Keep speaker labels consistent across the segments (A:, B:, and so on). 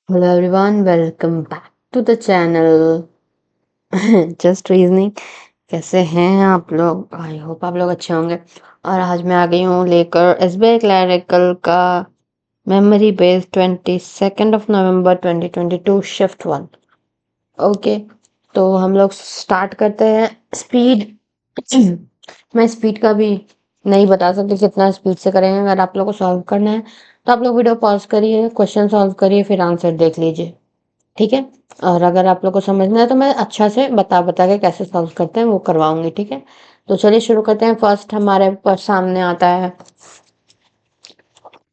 A: Hello everyone, welcome back to the channel. Just reasoning. कैसे हैं आप लोग? आई होप आप लोग अच्छे होंगे। और आज मैं आ गई हूँ लेकर एसबीआई क्लैरिकल का मेमोरी बेस्ड 22 नवंबर 2022 शिफ्ट 1। ओके, तो हम लोग स्टार्ट करते हैं। स्पीड मैं स्पीड का भी नहीं बता सकती कितना स्पीड से करेंगे। अगर आप लोग को सॉल्व करना है तो आप लोग वीडियो पॉज करिए, क्वेश्चन सॉल्व करिए, फिर आंसर देख लीजिए। ठीक है। और अगर आप लोग को समझना है तो मैं अच्छा से बता बता के कैसे सॉल्व करते हैं वो करवाऊंगी। ठीक है, तो चलिए शुरू करते हैं। फर्स्ट हमारे पर सामने आता है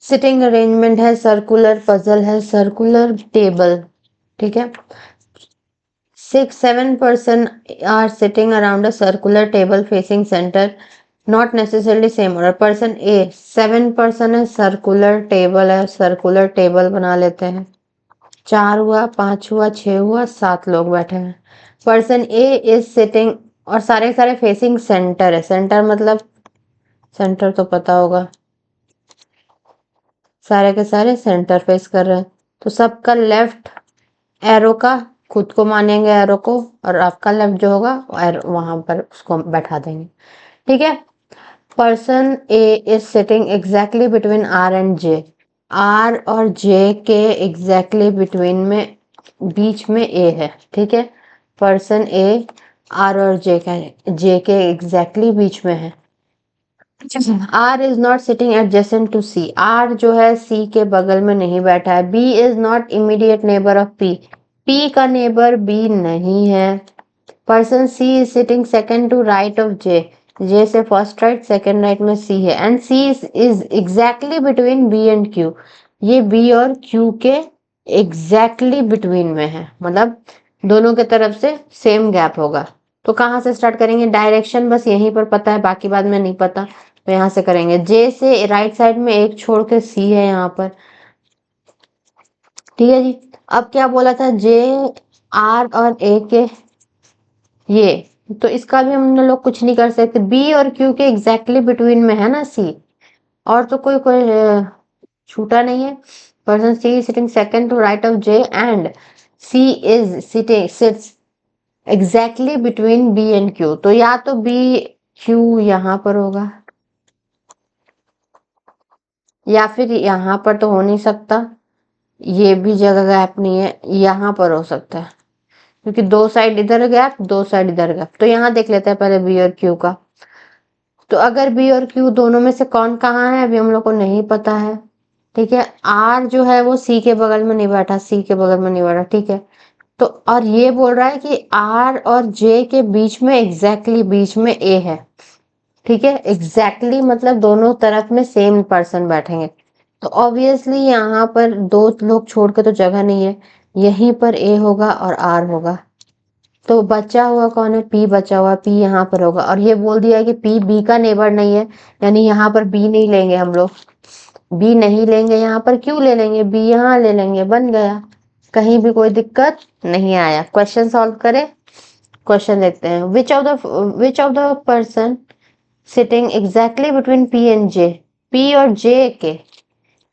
A: सिटिंग अरेंजमेंट है, सर्कुलर पजल है, सर्कुलर टेबल। ठीक है। 6-7 person are sitting around a circular table facing center, not necessarily same order. Person A 7 person है, सर्कुलर टेबल है, सर्कुलर टेबल बना लेते हैं। 4 हुआ, 5 हुआ, 6 हुआ, 7 लोग बैठे हैं। पर्सन ए इज सिटिंग, और सारे सारे फेसिंग सेंटर है। सेंटर मतलब सेंटर तो पता होगा, सारे के सारे सेंटर फेस कर रहे हैं। तो सबका लेफ्ट एरो का खुद को मानेंगे एरो को, और आपका लेफ्ट जो होगा वहां पर उसको बैठा देंगे। ठीक है। Person A is sitting exactly between R and J. R और जे के एग्जैक्टली बिटवीन में, बीच में ए है। ठीक है। पर्सन ए आर और जे के एग्जैक्टली बीच में है। R is not sitting adjacent to C. आर जो है सी के बगल में नहीं बैठा है। B is not immediate neighbour of P. P का नेबर बी नहीं है। Person C is sitting second to right of J. J से फर्स्ट राइट, सेकंड राइट में सी है। And C is exactly between B and Q. ये B और Q के exactly between में है, मतलब दोनों के तरफ से सेम गैप होगा। तो कहाँ से स्टार्ट करेंगे? डायरेक्शन बस यहीं पर पता है, बाकी बाद में नहीं पता, तो यहाँ से करेंगे। जे से राइट साइड में एक छोड़ के सी है यहाँ पर। ठीक है जी। अब क्या बोला था? जे आर और ए के ये, तो इसका भी हम लोग कुछ नहीं कर सकते। बी और क्यू के एग्जैक्टली बिटवीन में है ना सी, और तो कोई कोई छूटा नहीं है। Person C sitting second to right of J, and C is sits exactly between B and Q. तो या तो बी क्यू यहाँ पर होगा, या फिर यहाँ पर तो हो नहीं सकता, ये भी जगह गैप नहीं है, यहाँ पर हो सकता है, क्योंकि दो साइड इधर गैप, दो साइड इधर गैप। तो यहाँ देख लेते हैं पहले बी और क्यू का। तो अगर बी और क्यू दोनों में से कौन कहाँ है अभी हम लोग को नहीं पता है। ठीक है। आर जो है वो सी के बगल में नहीं बैठा, सी के बगल में नहीं बैठा। ठीक है। तो और ये बोल रहा है कि आर और जे के बीच में एग्जैक्टली बीच में ए है। ठीक है। एग्जैक्टली मतलब दोनों तरफ में सेम पर्सन बैठेंगे। तो ऑब्वियसली यहाँ पर दो लोग छोड़ के तो जगह नहीं है, यहीं पर ए होगा और आर होगा। तो बचा हुआ कौन है? पी बचा हुआ, पी यहाँ पर होगा। और ये बोल दिया है कि पी बी का नेबर नहीं है, यानी यहाँ पर बी नहीं लेंगे हम लोग। बी नहीं लेंगे यहाँ पर, क्यों ले लेंगे? बी यहाँ ले लेंगे, बन गया। कहीं भी कोई दिक्कत नहीं आया। क्वेश्चन सॉल्व करें। क्वेश्चन देखते हैं। विच of the person sitting exactly between P and J. P और जे के,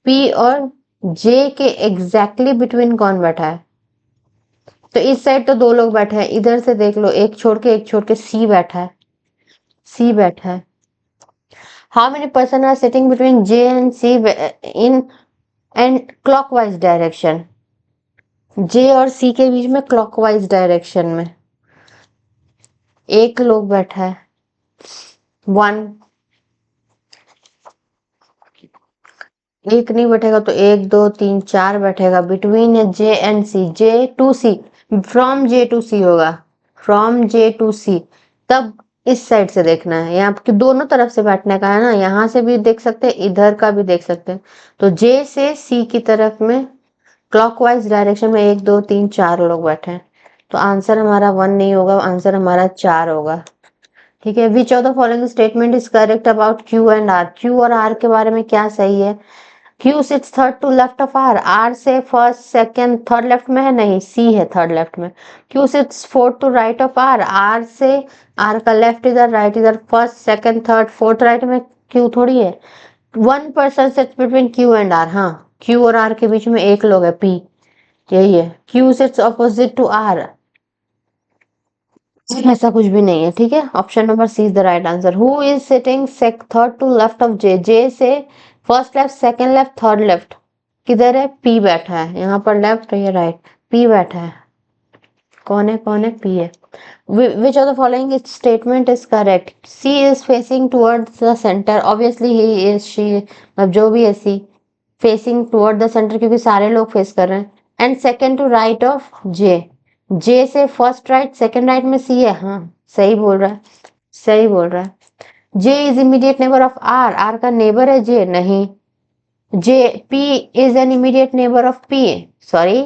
A: पी और जे के एग्जैक्टली बिटवीन कौन बैठा है? तो इस साइड तो दो लोग बैठे हैं, इधर से देख लो, एक छोड़ के सी बैठा है, सी बैठा है। How many person are sitting between J and C in and clockwise direction? J और सी के बीच में क्लॉकवाइज डायरेक्शन में एक लोग बैठा है, 1। एक नहीं बैठेगा तो 1 2 3 4 बैठेगा। बिटवीन है J and C, J to C, from J to C होगा, फ्रॉम जे टू सी। तब इस साइड से देखना है, यहाँ पे दोनों तरफ से बैठने का है ना, यहाँ से भी देख सकते हैं, इधर का भी देख सकते हैं। तो जे से सी की तरफ में क्लॉकवाइज डायरेक्शन में 1 2 3 4 लोग बैठे हैं। तो आंसर हमारा 1 नहीं होगा, आंसर हमारा 4 होगा। ठीक है। Which of the following statement is correct about Q and R? Q और आर के बारे में क्या सही है? Q sits third to left of R. R से फर्स्ट सेकंड थर्ड लेफ्ट में है? नहीं, सी है थर्ड लेफ्ट में। Q sits fourth to right of R. R से आर का लेफ्ट इधर, राइट इधर, first second third fourth right में, क्यू थोड़ी है। 1 person sits between Q and R. हाँ, क्यू और आर के बीच में एक लोग है, पी, यही है, Q sits opposite to R, ऐसा कुछ भी नहीं है, ठीक है। Option number C is the right answer. Who is sitting third to left of J, J से first left, second left, third left, किधर है? P बैठा है, यहाँ पर लेफ्ट, ये राइट, P बैठा है। कौन है? कौन है? P है। Which of the following statement is correct? C is facing towards the center. Obviously he is, she, मतलब जो भी है C facing toward the center, क्योंकि सारे लोग फेस कर रहे हैं। And second to right of J, J से फर्स्ट राइट, सेकंड राइट में C है। हाँ सही बोल रहा है, सही बोल रहा है। J is immediate neighbor of R, R का नेबर है J? नहीं। J, P is an immediate neighbor of P, sorry,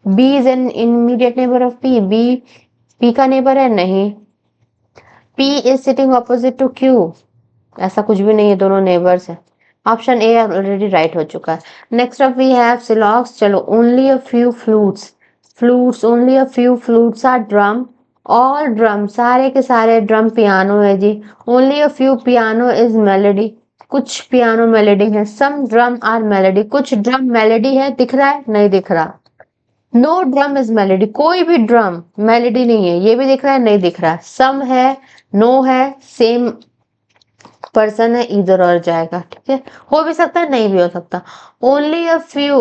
A: B is an immediate neighbor of P, P का नेबर है? नहीं। P is sitting opposite to Q, ऐसा कुछ भी नहीं है, दोनों नेबर्स है। ऑप्शन ए ऑलरेडी राइट हो चुका है। Next up we have syllogs. चलो, only a few flutes, flutes, only a few flutes are drum, all drum, सारे के सारे ड्रम पियानो है जी। Only a few piano is melody, कुछ पियानो मेलोडी है। सम ड्रम आर मेलोडी, कुछ drum melody है। दिख रहा है? नहीं दिख रहा। नो ड्रम इज मेलोडी, कोई भी ड्रम मेलोडी नहीं है। ये भी दिख रहा है? नहीं दिख रहा। सम है, नो है, सेम पर्सन है, इधर और जाएगा, ठीक है। हो भी सकता है, नहीं भी हो सकता। Only a few,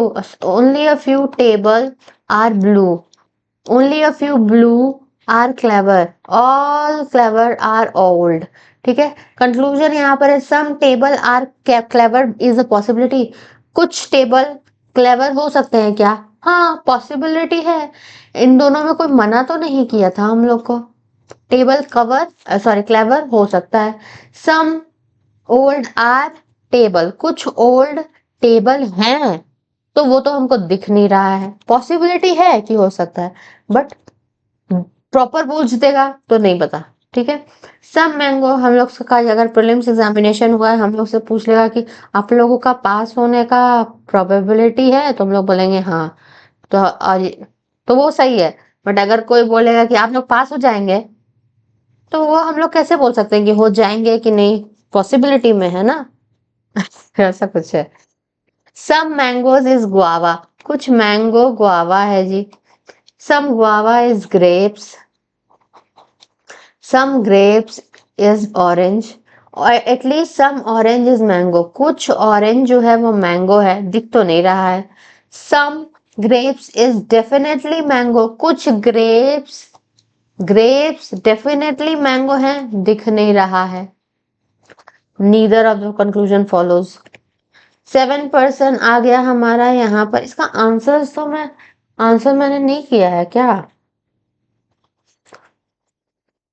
A: only a few table are blue, only a few blue are clever, all clever are old, ठीक है। कंक्लूजन यहाँ पर है, some table are clever is a possibility, कुछ टेबल क्लेवर हो सकते हैं क्या? हाँ पॉसिबिलिटी है, इन दोनों में कोई मना तो नहीं किया था हम लोग को। टेबल कवर, सॉरी क्लेवर हो सकता है। सम ओल्ड आर टेबल, कुछ ओल्ड टेबल हैं, तो वो तो हमको दिख नहीं रहा है। पॉसिबिलिटी है कि हो सकता है, बट प्रॉपर पूछ देगा तो नहीं पता, ठीक है। सम मैंगो, हम लोग का अगर प्रीलिम्स एग्जामिनेशन हुआ है, हम लोग से पूछ लेगा कि आप लोगों का पास होने का प्रोबेबिलिटी है, तो हम लोग बोलेंगे हाँ, तो और तो वो सही है। बट अगर कोई बोलेगा कि आप लोग पास हो जाएंगे, तो वो हम लोग कैसे बोल सकते हैं कि हो जाएंगे कि नहीं, पॉसिबिलिटी में है ना। ऐसा कुछ है। सम मैंगोज इज गुआवा, कुछ मैंगो गुआवा है जी। Some guava is grapes, some grapes is orange, और at least some orange is mango, कुछ ऑरेंज जो है वो मैंगो है, दिख तो नहीं रहा है। सम ग्रेप्स इज डेफिनेटली मैंगो, कुछ ग्रेप्स, ग्रेप्स डेफिनेटली मैंगो है, दिख नहीं रहा है। Neither of the conclusion follows. 7% आ गया हमारा यहाँ पर। इसका आंसर तो आंसर मैंने नहीं किया है क्या?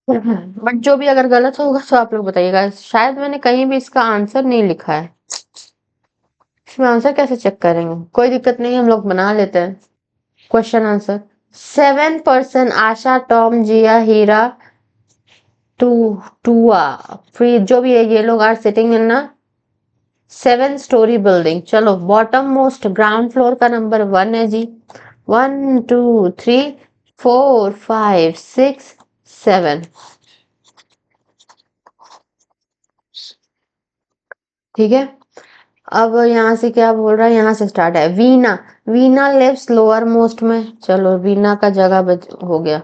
A: बट जो भी अगर गलत होगा तो आप लोग बताइएगा। शायद मैंने कहीं भी इसका आंसर नहीं लिखा है। इसमें आंसर कैसे चेक करेंगे? कोई दिक्कत नहीं, हम लोग बना लेते हैं question answer. 7% Asha, Tom, Jiya, Heera, टू टूआ, फिर जो भी है, ये लोग आर सिटिंग इन ना 7 स्टोरी बिल्डिंग। चलो, बॉटम मोस्ट ग्राउंड फ्लोर का नंबर 1 है जी। 1 2 3 4 5 6 7, ठीक है। अब यहाँ से क्या बोल रहा है? यहाँ से स्टार्ट है। Veena, Veena lives lower most में। चलो, वीना का जगह हो गया।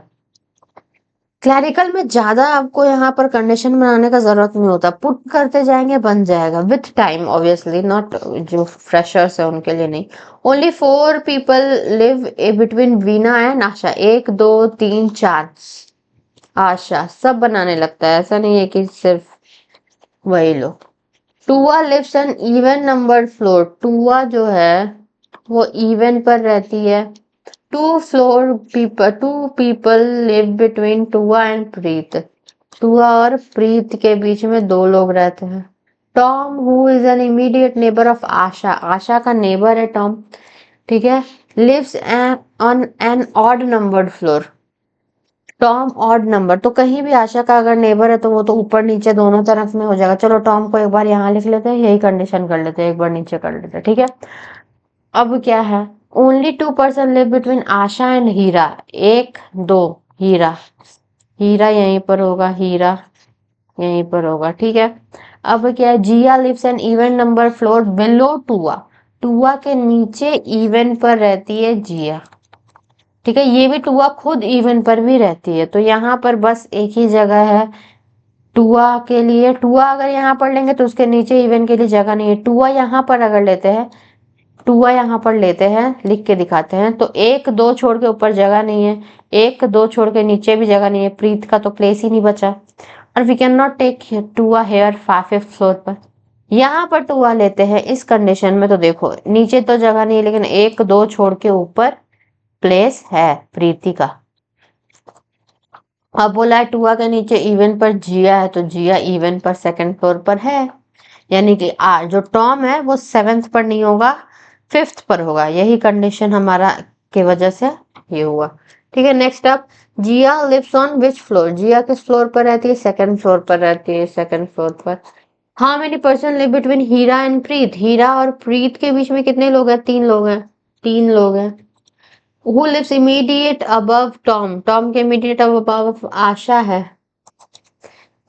A: क्लैरिकल में ज्यादा आपको यहाँ पर कंडीशन बनाने का जरूरत नहीं होता, पुट करते जाएंगे बन जाएगा विथ टाइम, ऑब्वियसली नॉट जो फ्रेशर्स है उनके लिए नहीं। Only 4 people live between Veena and Asha, 1 2 3 4 Asha, सब बनाने लगता है, ऐसा नहीं है कि सिर्फ वही लोग। टूआ lives an even number floor, टूआ जो है वो इवन पर रहती है। 2 पीपल लिव बिटवीन टूआ एंड प्रीत, टूआ और प्रीत के बीच में 2 लोग रहते हैं। Tom who is an immediate neighbour of Asha, Asha का नेबर है टॉम, ठीक है। Lives on an odd numbered floor, Tom odd number, तो कहीं भी आशा का अगर नेबर है तो वो तो ऊपर नीचे दोनों तरफ में हो जाएगा। चलो, टॉम को एक बार यहाँ लिख लेते हैं, यही कंडीशन कर लेते हैं, एक बार नीचे कर लेते हैं, ठीक है। अब क्या है? Only 2% live between Asha and Hira, 1 2 Hira, Hira यहीं पर होगा, हीरा यहीं पर होगा, ठीक है। अब क्या है? Jiya lives an even number floor below टूआ, टूआ के नीचे इवन पर रहती है जिया, ठीक है, ये भी टूआ खुद इवन पर भी रहती है, तो यहाँ पर बस एक ही जगह है टूआ के लिए। टूआ अगर यहाँ पर लेंगे तो उसके नीचे इवन के लिए जगह नहीं है। टूआ यहाँ पर अगर लेते हैं, टूआ यहाँ पर लेते हैं, लिख के दिखाते हैं, तो 1 2 छोड़ के ऊपर जगह नहीं है, 1 2 छोड़ के नीचे भी जगह नहीं है, प्रीत का तो प्लेस ही नहीं बचा। और वी कैन नॉट टेक टूआ हेयर 5th फ्लोर पर। यहाँ पर टूआ लेते हैं इस कंडीशन में, तो देखो नीचे तो जगह नहीं है, लेकिन 1 2 छोड़ के ऊपर प्लेस है प्रीति का। अब बोला है टूआ के नीचे इवन पर जिया है, तो जिया इवन पर 2nd फ्लोर पर है, यानी कि जो टॉम है वो 7th पर नहीं होगा, 5th पर होगा। यही कंडीशन हमारा के वजह से ये हुआ। ठीक है, next up, Jiya lives on which floor. Jiya किस फ्लोर पर रहती है? 2nd फ्लोर पर रहती है, 2nd फ्लोर पर। How many person live between Hira and Preet. Hira और प्रीत के बीच में कितने लोग हैं? 3 लोग हैं, 3 लोग हैं। Who lives immediate above Tom. Tom के इमीडिएट अबव आशा है।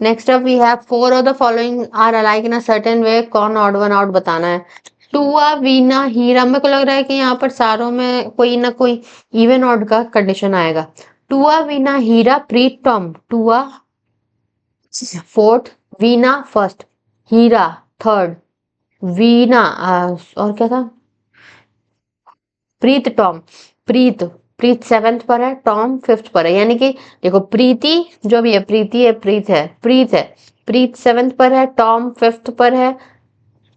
A: Next up we have 4 of the following are alike in a certain way, कौन ऑड वन आउट बताना है। टूआ, वीना, हीरा। मेरे को लग रहा है कि यहाँ पर सारों में कोई ना कोई इवन ऑड का कंडीशन आएगा। टूआ, वीना, हीरा, प्रीत, टॉम। टूआ 4th, वीना 1st, हीरा 3rd, वीना और क्या था, प्रीत, टॉम। प्रीत प्रीत 7th पर है, टॉम 5th पर है, यानी कि देखो प्रीति जो भी है, प्रीति है, प्रीत है, प्रीत है, प्रीत 7th पर है, टॉम 5th पर है,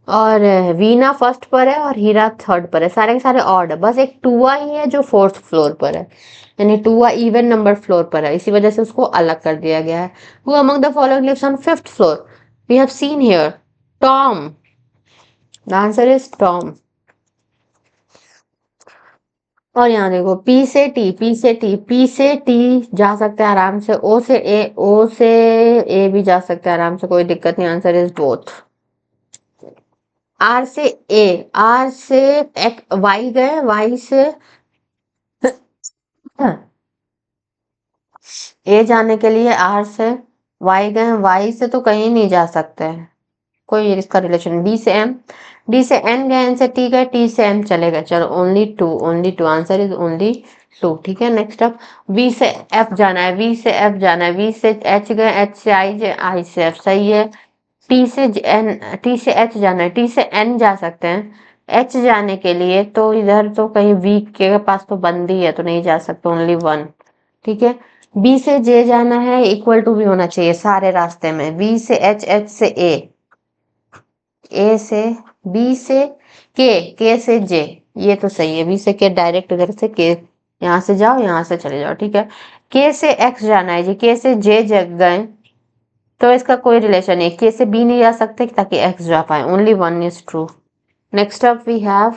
A: और वीना 1st पर है, और हीरा 3rd पर है। सारे के सारे ऑड है, बस एक टूआ ही है जो 4th फ्लोर पर है, यानी टूआ इवन नंबर फ्लोर पर है, इसी वजह से उसको अलग कर दिया गया है। Who among the following lives on 5th floor? We have seen here Tom. The answer is Tom. और यहाँ देखो पी से टी, पी से टी, पी से टी जा सकते हैं आराम से, ओ से ए, ओ से ए भी जा सकते हैं आराम से, कोई दिक्कत नहीं। Answer is both. आर से ए, आर से वाई गए, वाई से ए जाने के लिए आर से वाई गए, वाई से तो कहीं नहीं जा सकते हैं, कोई इसका रिलेशन। डी से एम, डी से एन गए, एन से टी गए, टी से एम चले गए, चलो only two, only two. Answer is only two. ठीक है, नेक्स्ट अप, वी से एफ जाना है, वी से एफ जाना है, वी से एच गए, एच से आई गए, आई से एफ, सही है। टी से एन, टी से एच जाना है, टी से एन जा सकते हैं। एच जाने के लिए तो इधर तो कहीं वी के पास तो बंदी है, तो नहीं जा सकते, ओनली वन। ठीक है, बी से जे जाना है, इक्वल टू भी होना चाहिए सारे रास्ते में। वी से एच, एच से ए, ए से बी से के से जे, ये तो सही है। बी से के डायरेक्ट इधर से के, यहाँ से जाओ, यहाँ से चले जाओ। ठीक है, के से एक्स जाना है जी, के से जे जग गए तो इसका कोई रिलेशन नहीं, के से बी नहीं जा सकते ताकि एक्स जा पाए, only one is true. Next up we have,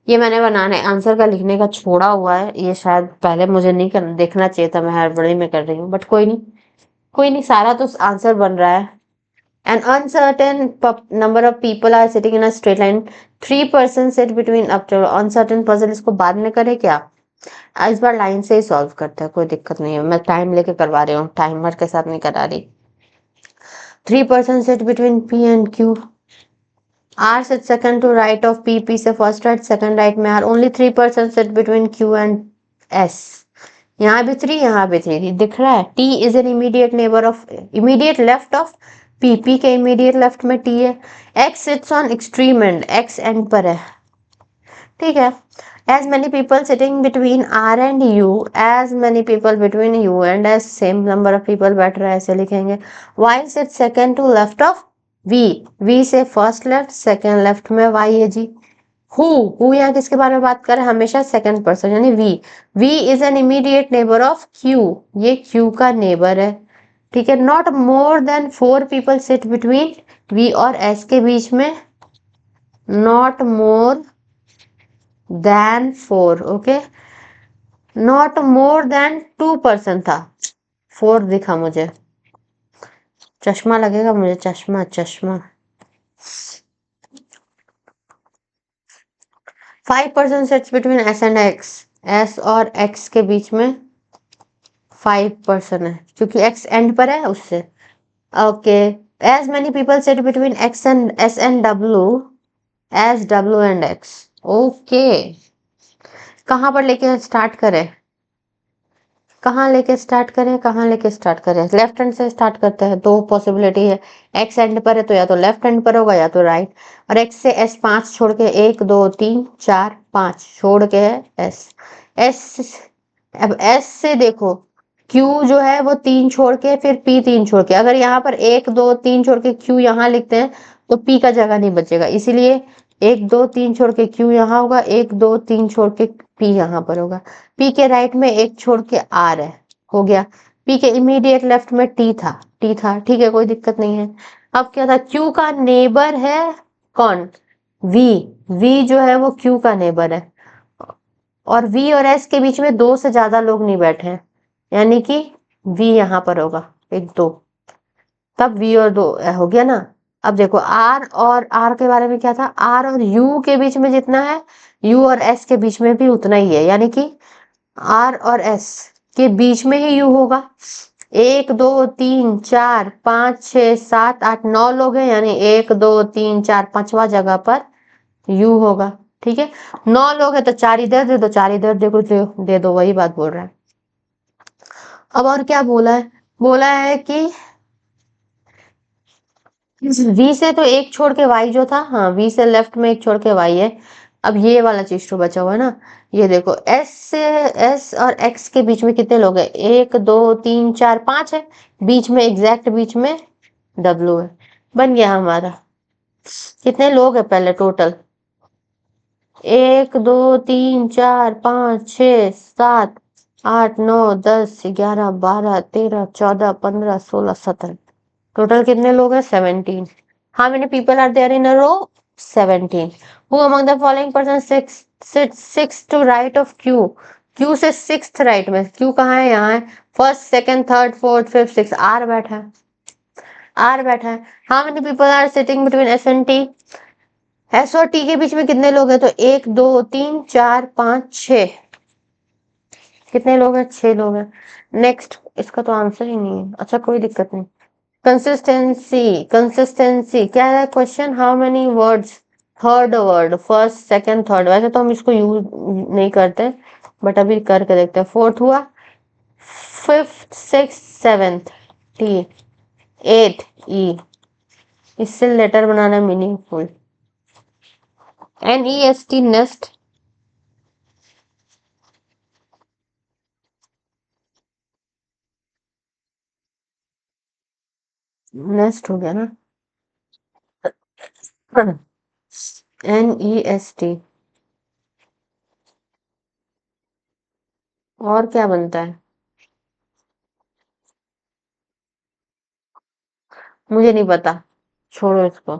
A: ये मैंने बनाने आंसर का लिखने का छोड़ा हुआ है, ये शायद पहले मुझे नहीं देखना चाहिए था, मैं हड़बड़ी में कर रही हूँ, बट कोई नहीं, कोई नहीं, सारा तो आंसर बन रहा है। An uncertain number of people are sitting in a straight line. 3 persons sit between up to uncertain person. इसको बाद में करें क्या? इस बार लाइन से ही सॉल्व करते हैं, कोई दिक्कत नहीं है, मैं टाइम लेके करवा रही हूँ, टाइमर के साथ नहीं करा रही। 3 persons sit between P and Q. R sits second to right of P. P से first right, second right में R. Only 3 persons sit between Q and S. यहाँ भी 3, यहाँ भी 3 दिख रहा है। T is an immediate neighbor of, immediate left of P. P के immediate left में T है। X sits on extreme end, X end पर है। ठीक है, as many people sitting between R and U, as many people between U and S, same number of people बैठ रहे हैं, ऐसे लिखेंगे। Y sits second to left of V. V से first left, second left में Y है जी। Who यहाँ किसके बारे में बात कर रहे हैं? हमेशा सेकंड पर्सन यानी V. V is an immediate neighbor of Q. ये Q का नेबर है। ठीक है, not more than 4 people sit between V और S के बीच में, not more than 4, okay, not more than 2 person था, 4 दिखा मुझे, चश्मा लगेगा मुझे, चश्मा चश्मा। 5 person sits between S and X. S और X के बीच में 5 person है, क्योंकि X एंड पर है उससे। Okay, as many people sit between X and S and W as W and X. Okay, कहाँ पर लेके स्टार्ट करें? कहाँ लेके स्टार्ट करें, कहाँ लेके स्टार्ट करें? लेफ्ट हैंड से स्टार्ट करते हैं। दो पॉसिबिलिटी है, एक्स एंड पर है तो या तो लेफ्ट हैंड पर होगा या तो राइट। और एक्स से एस 5 छोड़ के 1 2 3 4 5 छोड़ के है एस। एस, अब एस से देखो क्यू जो है वो 3 छोड़ के फिर पी 3 छोड़ के, अगर यहाँ पर 1 2 3 छोड़ के क्यू यहाँ लिखते हैं तो पी का जगह नहीं बचेगा, इसीलिए 1 2 3 छोड़ के क्यू यहाँ होगा, 1 2 3 छोड़ के पी यहाँ पर होगा। पी के राइट में एक छोड़ के आर है, हो गया। पी के इमीडिएट लेफ्ट में टी था, टी था, ठीक है, कोई दिक्कत नहीं है। अब क्या था, क्यू का नेबर है कौन, वी। वी जो है वो क्यू का नेबर है, और वी और एस के बीच में 2 से ज्यादा लोग नहीं बैठे हैं, यानी कि वी यहाँ पर होगा 1 2, तब वी और 2 हो गया ना। अब देखो आर और आर के बारे में क्या था, आर और यू के बीच में जितना है यू और एस के बीच में भी उतना ही है, यानी कि आर और एस के बीच में ही यू होगा। 1 2 3 4 5 6 7 8 9 लोग हैं, यानी 1 2 3 4 5वां जगह पर यू होगा, ठीक है। 9 लोग हैं तो 4 इधर दे दो, 4 इधर दे दो, वही बात बोल रहा है। अब और क्या बोला है, बोला है कि वी से तो एक छोड़ के वाई जो था, हाँ वी से लेफ्ट में एक छोड़ के वाई है। अब ये वाला चीज तो बचा हुआ है ना, ये देखो एस से एस और एक्स के बीच में कितने लोग हैं, 1 2 3 4 5 है, बीच में एग्जैक्ट बीच में डब्लू है, बन गया हमारा। कितने लोग हैं पहले टोटल, 1 2 3 4 5 6 7 8 9 10 11 12 13 14 15 16 17, टोटल कितने लोग हैं, 17। How many people are there in a row? 17. Who among the following persons sits sixth to right of Q? Q से सिक्स्थ राइट में, Q कहाँ है, यहाँ है। First second third fourth fifth six, R बैठा है, आर बैठा है। How many people are sitting between S and T? S और T के बीच में कितने लोग हैं, तो 1 2 3 4 5 6, कितने लोग हैं, 6 लोग हैं। नेक्स्ट, इसका तो आंसर ही नहीं है, अच्छा कोई दिक्कत नहीं। कंसिस्टेंसी, कंसिस्टेंसी क्या है question, how many words, third word, first second third, वैसे तो हम इसको यूज नहीं करते बट अभी करके देखते हैं। फोर्थ हुआ, fifth six seventh T, eight E, इससे लेटर बनाना मीनिंगफुल, NEST नेस्ट, नेस्ट हो गया ना, NEST। और क्या बनता है, मुझे नहीं पता, छोड़ो इसको,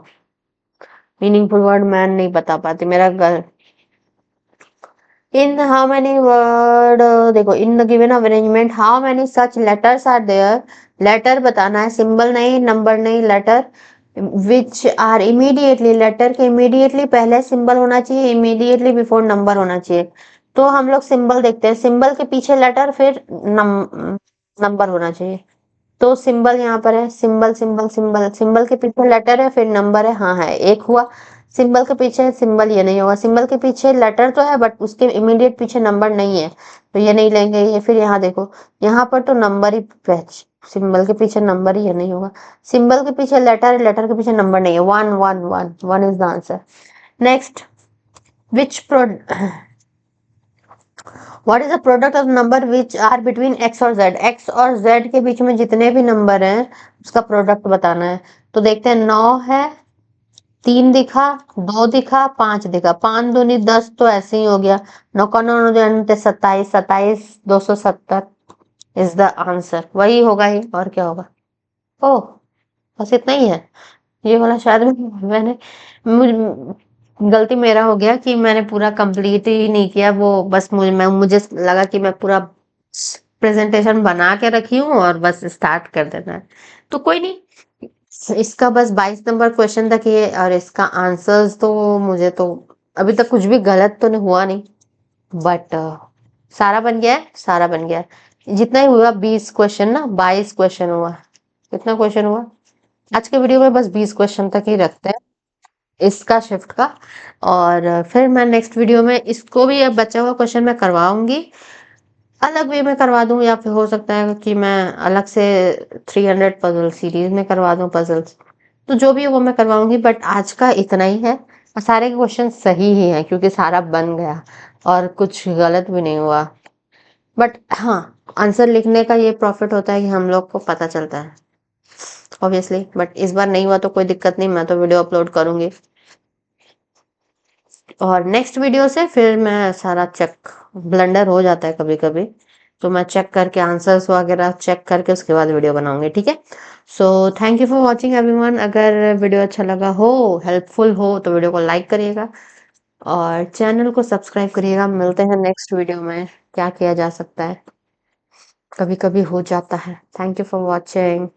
A: मीनिंगफुल वर्ड मैं नहीं बता पाती, मेरा इन हाउ मेनी वर्ड, देखो in the given arrangement how many such letters are there, letter बताना है, सिंबल नहीं, नंबर नहीं, letter which are immediately, letter के इमीडिएटली पहले सिंबल होना चाहिए, इमीडिएटली बिफोर नंबर होना चाहिए। तो हम लोग सिंबल देखते हैं, सिंबल के पीछे लेटर फिर नंबर होना चाहिए। तो सिंबल यहाँ पर है, सिंबल सिंबल सिंबल, सिंबल के पीछे लेटर है फिर नंबर है, हाँ है, एक हुआ। सिंबल के पीछे सिंबल, ये नहीं होगा, सिंबल के पीछे लेटर तो है बट उसके इमीडिएट पीछे नंबर नहीं है, तो ये नहीं लेंगे ये। फिर यहाँ देखो, यहाँ पर तो नंबर ही, सिंबल के पीछे नंबर ही, ये नहीं होगा। सिंबल के पीछे लेटर है, लेटर के पीछे नंबर नहीं है, one one one, one is the answer. Next, which what is the product of number which are between X और जेड, एक्स और जेड के बीच में जितने भी नंबर हैं उसका प्रोडक्ट बताना है। तो देखते हैं, 9 है, 3 दिखा, 2 दिखा, 5 दिखा, 5 दूनी 10 तो ऐसे ही हो गया, 9 का 9 27, 27 270 इज द आंसर, वही होगा ही, और क्या होगा। ओह, बस इतना ही है, ये वाला शायद मैंने गलती मेरा हो गया कि मैंने पूरा कंप्लीट ही नहीं किया वो, बस मुझे लगा कि मैं पूरा प्रेजेंटेशन बना के रखी हूँ और बस स्टार्ट कर देना है, तो कोई नहीं। इसका बस 22 नंबर क्वेश्चन तक ये, और इसका आंसर्स तो मुझे तो अभी तक कुछ भी गलत तो नहीं हुआ नहीं, बट सारा बन गया है, सारा बन गया है। जितना ही हुआ 20 क्वेश्चन ना, 22 क्वेश्चन हुआ, कितना क्वेश्चन हुआ। आज के वीडियो में बस 20 क्वेश्चन तक ही रखते हैं इसका शिफ्ट का, और फिर मैं नेक्स्ट वीडियो में इसको भी अब बचा हुआ क्वेश्चन मैं करवाऊंगी। अलग वे में करवा दूं, या फिर हो सकता है कि मैं अलग से 300 पजल सीरीज में करवा दूं पजल्स। तो जो भी है वो मैं करवाऊंगी, बट आज का इतना ही है। और सारे क्वेश्चन सही ही हैं क्योंकि सारा बन गया और कुछ गलत भी नहीं हुआ। बट हाँ, आंसर लिखने का ये प्रॉफिट होता है कि हम लोग को पता चलता है ऑब्वियसली। बट इस बार नहीं हुआ तो कोई दिक्कत नहीं, मैं तो वीडियो अपलोड करूंगी। और नेक्स्ट वीडियो से फिर मैं सारा चेक, ब्लंडर हो जाता है कभी कभी, तो मैं चेक करके आंसर्स वगैरह चेक करके उसके बाद वीडियो बनाऊंगी, ठीक है। So thank you for watching everyone. अगर वीडियो अच्छा लगा हो, हेल्पफुल हो, तो वीडियो को लाइक करिएगा और चैनल को सब्सक्राइब करिएगा। मिलते हैं नेक्स्ट वीडियो में। क्या किया जा सकता है, कभी कभी हो जाता है। Thank you for watching.